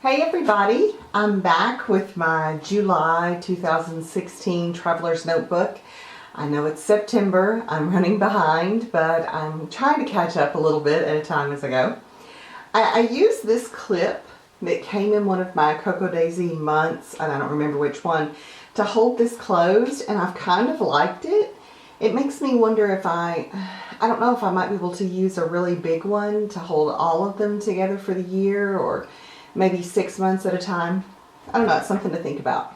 Hey everybody, I'm back with my July 2016 Traveler's Notebook. I know it's September, I'm running behind, but I'm trying to catch up a little bit at a time as I go. I used this clip that came in one of my Cocoa Daisy months, and I don't remember which one, to hold this closed, and I've kind of liked it. It makes me wonder if I don't know if I might be able to use a really big one to hold all of them together for the year, or maybe 6 months at a time. I don't know, it's something to think about.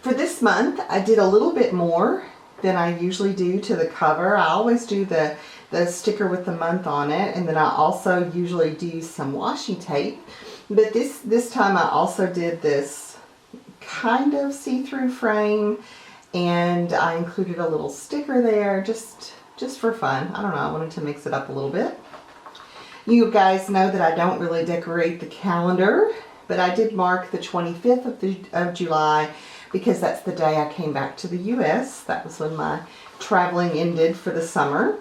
For this month, I did a little bit more than I usually do to the cover. I always do the sticker with the month on it, and then I also usually do some washi tape. But this time I also did this kind of see-through frame, and I included a little sticker there just for fun. I don't know, I wanted to mix it up a little bit. You guys know that I don't really decorate the calendar, but I did mark the 25th of July because that's the day I came back to the U.S. That was when my traveling ended for the summer.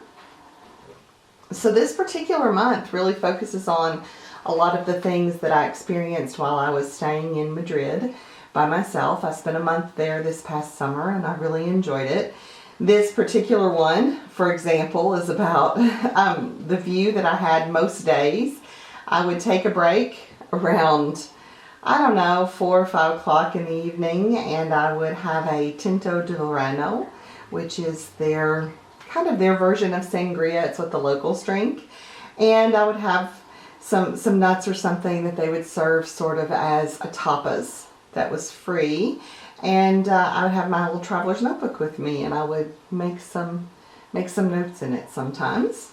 So this particular month really focuses on a lot of the things that I experienced while I was staying in Madrid by myself. I spent a month there this past summer and I really enjoyed it. This particular one, for example, is about the view that I had most days. I would take a break around, I don't know, 4 or 5 o'clock in the evening, and I would have a tinto de verano, which is their kind of their version of sangria. It's what the locals drink. And I would have some nuts or something that they would serve sort of as a tapas that was free. And I would have my little traveler's notebook with me, and I would make some notes in it sometimes.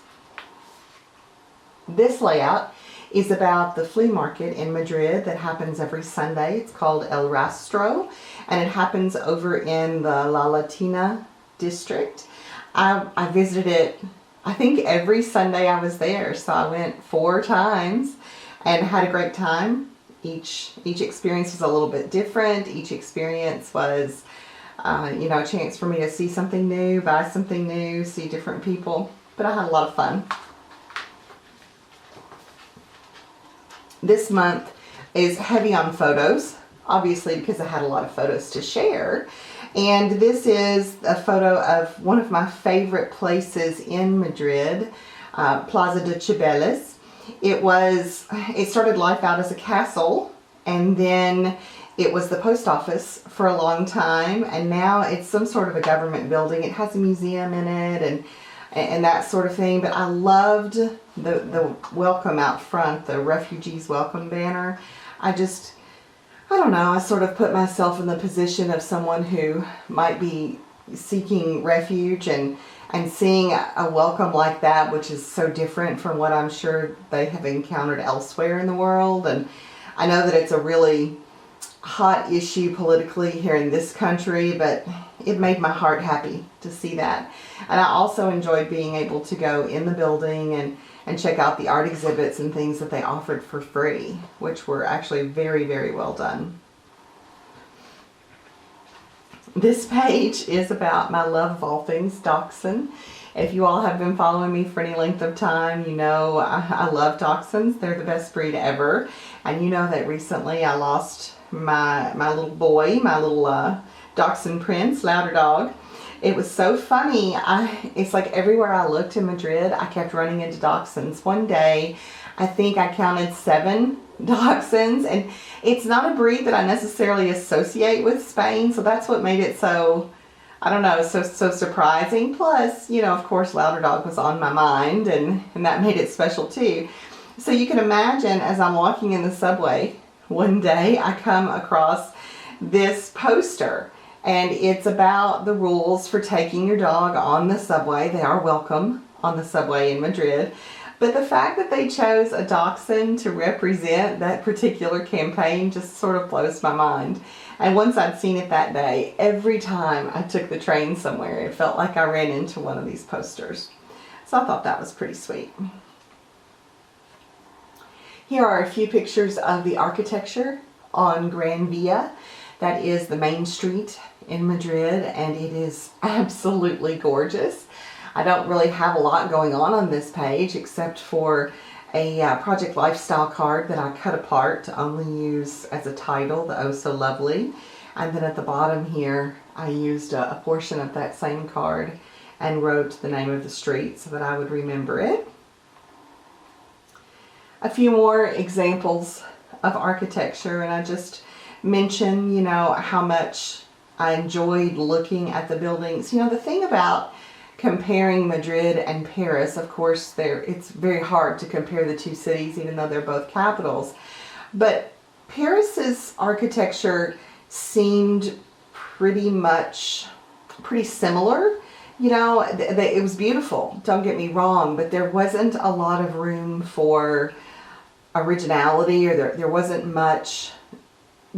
This layout is about the flea market in Madrid that happens every Sunday. It's called El Rastro, and it happens over in the La Latina district. I visited it, I think every Sunday I was there, so I went 4 times and had a great time. Each experience was a little bit different. Each experience was, a chance for me to see something new, buy something new, see different people. But I had a lot of fun. This month is heavy on photos, obviously because I had a lot of photos to share. And this is a photo of one of my favorite places in Madrid, Plaza de Celes. It started life out as a castle, and then it was the post office for a long time, and now it's some sort of a government building. It has a museum in it and that sort of thing, but I loved the welcome out front, the refugees welcome banner. I don't know, I sort of put myself in the position of someone who might be seeking refuge and seeing a welcome like that, which is so different from what I'm sure they have encountered elsewhere in the world. And I know that it's a really hot issue politically here in this country, but it made my heart happy to see that. And I also enjoyed being able to go in the building and check out the art exhibits and things that they offered for free, which were actually very, very well done. This page is about my love of all things Dachshund. If you all have been following me for any length of time, you know I love Dachshunds. They're the best breed ever. And you know that recently I lost my little boy, my little Dachshund prince, Louder Dog. It was so funny. It's like everywhere I looked in Madrid, I kept running into Dachshunds. One day, I think I counted 7 Dachshunds, and it's not a breed that I necessarily associate with Spain, so that's what made it so, I don't know, so surprising. Plus, of course, Louder Dog was on my mind, and that made it special too. So you can imagine, as I'm walking in the subway one day, I come across this poster, and it's about the rules for taking your dog on the subway. They are welcome on the subway in Madrid. But the fact that they chose a Dachshund to represent that particular campaign just sort of blows my mind. And once I'd seen it that day, every time I took the train somewhere, it felt like I ran into one of these posters. So I thought that was pretty sweet. Here are a few pictures of the architecture on Gran Via. That is the main street in Madrid, and it is absolutely gorgeous. I don't really have a lot going on this page except for a project lifestyle card that I cut apart to only use as a title, the Oh So Lovely. And then at the bottom here, I used a portion of that same card and wrote the name of the street so that I would remember it. A few more examples of architecture, and I just mentioned, you know, how much I enjoyed looking at the buildings. You know, the thing about comparing Madrid and Paris, of course, it's very hard to compare the two cities, even though they're both capitals. But Paris's architecture seemed pretty similar. You know, it was beautiful, don't get me wrong, but there wasn't a lot of room for originality, or there wasn't much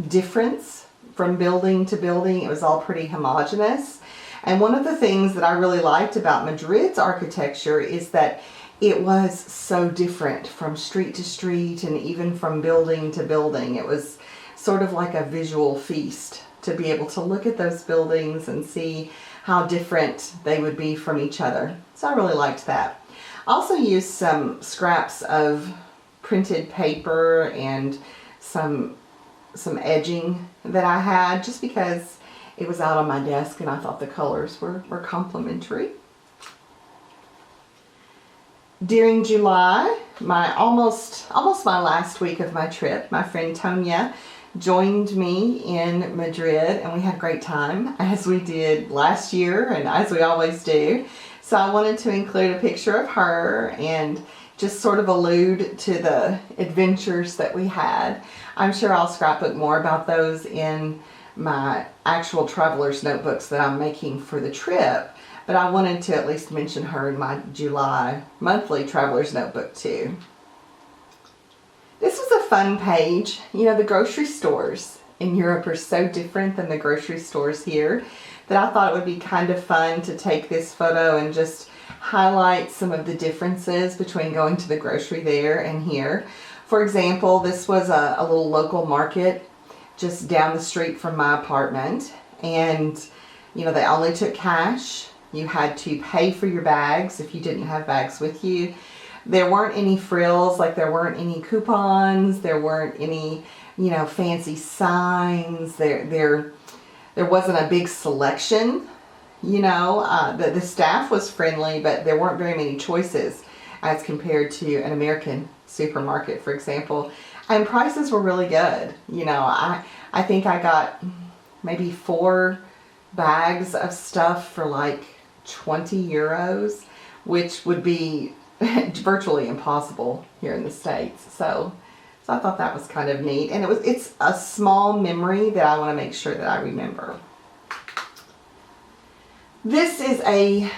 difference from building to building. It was all pretty homogeneous. And one of the things that I really liked about Madrid's architecture is that it was so different from street to street and even from building to building. It was sort of like a visual feast to be able to look at those buildings and see how different they would be from each other. So I really liked that. I also used some scraps of printed paper and some edging that I had, just because it was out on my desk and I thought the colors were complementary. During July, almost my last week of my trip, my friend Tanya joined me in Madrid, and we had a great time, as we did last year and as we always do. So I wanted to include a picture of her and just sort of allude to the adventures that we had. I'm sure I'll scrapbook more about those in my actual traveler's notebooks that I'm making for the trip, but I wanted to at least mention her in my July monthly traveler's notebook too. This was a fun page. You know, the grocery stores in Europe are so different than the grocery stores here that I thought it would be kind of fun to take this photo and just highlight some of the differences between going to the grocery there and here. For example, this was a little local market just down the street from my apartment, and you know, they only took cash. You had to pay for your bags if you didn't have bags with you. There weren't any frills, like there weren't any coupons, there weren't any, you know, fancy signs. There wasn't a big selection. You know, the staff was friendly, but there weren't very many choices as compared to an American supermarket, for example. And prices were really good. You know, I think I got maybe 4 bags of stuff for like 20 euros, which would be virtually impossible here in the States. So I thought that was kind of neat. And it's a small memory that I want to make sure that I remember. This is a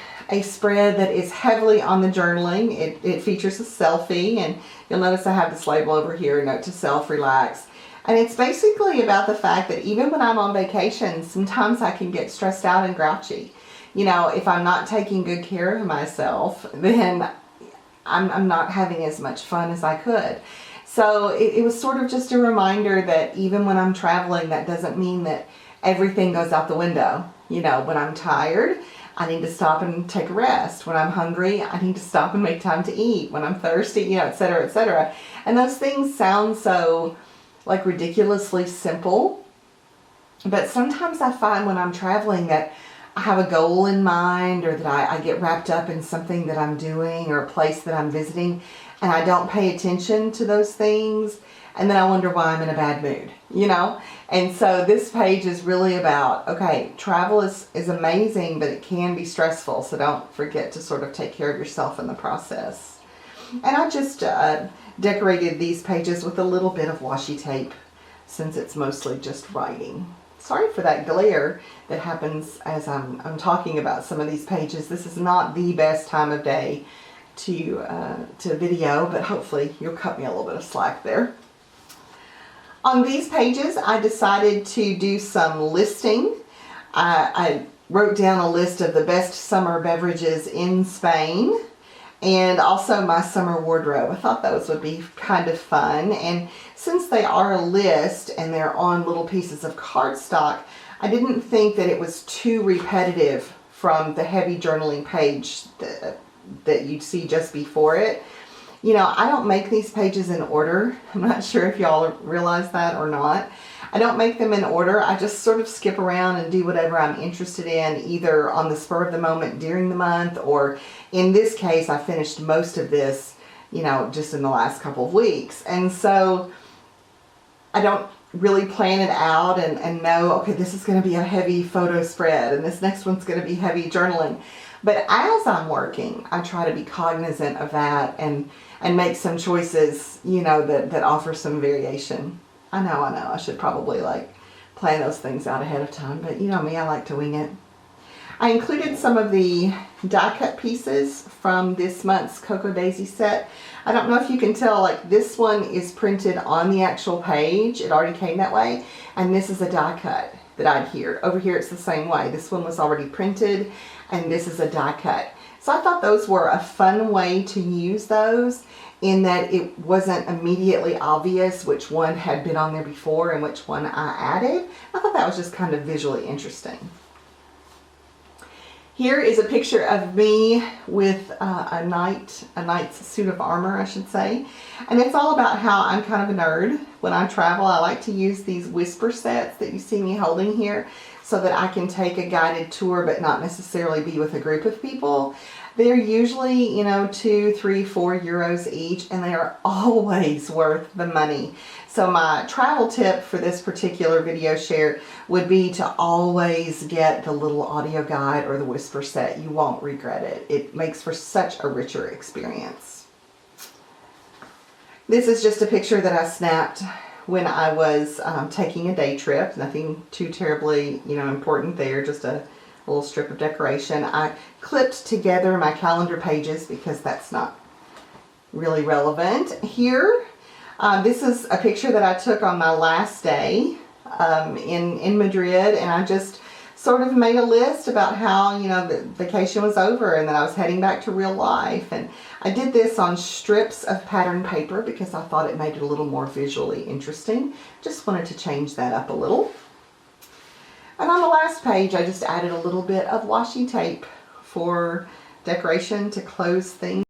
spread that is heavily on the journaling. It features a selfie, and you'll notice I have this label over here, note to self, relax. And it's basically about the fact that even when I'm on vacation, sometimes I can get stressed out and grouchy. You know, if I'm not taking good care of myself, then I'm not having as much fun as I could. So it was sort of just a reminder that even when I'm traveling, that doesn't mean that everything goes out the window. You know, when I'm tired, I need to stop and take a rest. When I'm hungry, I need to stop and make time to eat. When I'm thirsty, you know, et cetera, et cetera. And those things sound so like ridiculously simple, but sometimes I find when I'm traveling that I have a goal in mind, or that I get wrapped up in something that I'm doing or a place that I'm visiting, and I don't pay attention to those things, and then I wonder why I'm in a bad mood, you know? And so this page is really about, okay, travel is amazing, but it can be stressful, so don't forget to sort of take care of yourself in the process. And I just decorated these pages with a little bit of washi tape, since it's mostly just writing. Sorry for that glare that happens as I'm talking about some of these pages. This is not the best time of day to video, but hopefully you'll cut me a little bit of slack there. On these pages, I decided to do some listing. I wrote down a list of the best summer beverages in Spain, and also my summer wardrobe. I thought those would be kind of fun. And since they are a list and they're on little pieces of cardstock, I didn't think that it was too repetitive from the heavy journaling page that you'd see just before it. You know, I don't make these pages in order. I'm not sure if y'all realize that or not. I don't make them in order. I just sort of skip around and do whatever I'm interested in, either on the spur of the moment during the month, or in this case, I finished most of this, you know, just in the last couple of weeks. And so I don't really plan it out and know, okay, this is going to be a heavy photo spread and this next one's going to be heavy journaling. But as I'm working, I try to be cognizant of that and make some choices, you know, that offer some variation. I know, I should probably like plan those things out ahead of time, but you know me, I like to wing it. I included some of the die cut pieces from this month's Cocoa Daisy set. I don't know if you can tell, like this one is printed on the actual page. It already came that way. And this is a die cut that I adhered. Over here it's the same way. This one was already printed and this is a die cut. So I thought those were a fun way to use those, in that it wasn't immediately obvious which one had been on there before and which one I added. I thought that was just kind of visually interesting. Here is a picture of me with a knight's suit of armor, I should say. And it's all about how I'm kind of a nerd. When I travel, I like to use these whisper sets that you see me holding here so that I can take a guided tour but not necessarily be with a group of people. They're usually, you know, 2, 3, 4 euros each, and they are always worth the money. So my travel tip for this particular video share would be to always get the little audio guide or the whisper set. You won't regret it. It makes for such a richer experience. This is just a picture that I snapped when I was taking a day trip. Nothing too terribly, you know, important there, just a little strip of decoration. I clipped together my calendar pages because that's not really relevant here. This is a picture that I took on my last day in Madrid, and I just sort of made a list about how, you know, the vacation was over and that I was heading back to real life. And I did this on strips of pattern paper because I thought it made it a little more visually interesting. Just wanted to change that up a little. And on the last page, I just added a little bit of washi tape for decoration to close things.